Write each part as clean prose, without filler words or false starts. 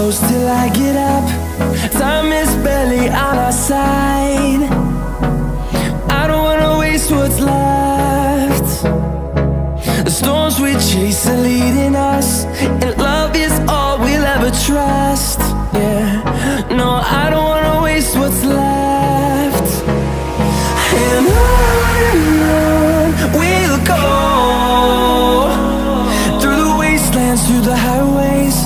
close till I get up. Time is barely on our side. I don't wanna waste what's left. The storms we chase are leading us, and love is all we'll ever trust. Yeah, no, I don't wanna waste what's left. And on we'll go, through the wastelands, through the highways,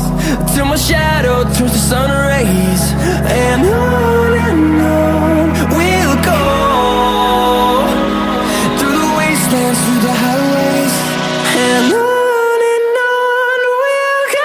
till my shadow turns to sun rays. And on we'll go, through the wastelands, through the highways, and on we'll go.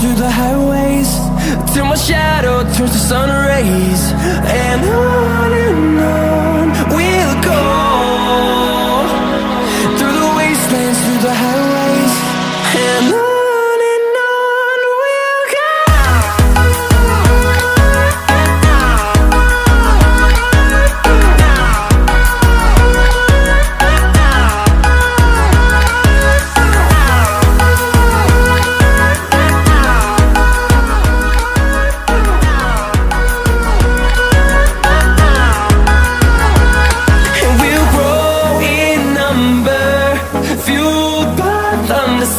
Through the highways, till my shadow turns to sun rays. And on we'll go, through the wastelands, through the highways, and on we'll go.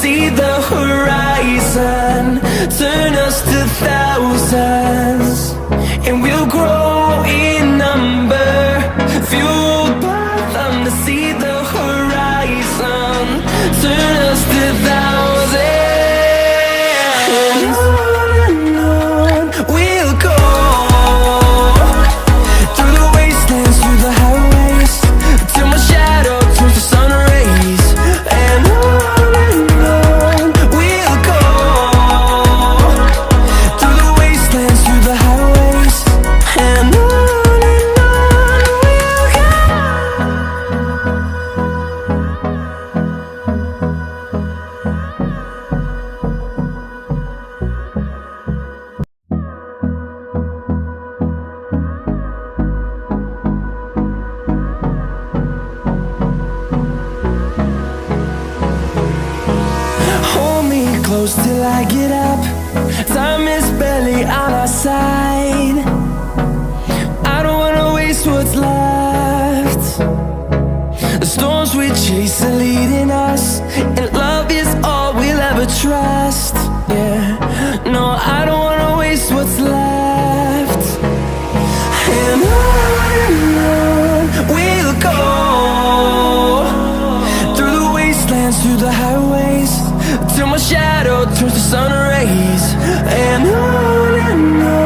See the horizon turn us to thousands, and we'll grow in number, fueled by them. To see the horizon turn us to thousands, and on we'll go, through the wastelands, through the highways, till my shadow turns to sun rays. And close till I get up. Time is barely on our side. I don't wanna waste what's left. The storms we chase are leading us, and love is all we'll ever trust. Yeah, no, I don't wanna waste what's left. And on we'll go, through the wastelands, through the highways, till my shadow turns to sun rays. And on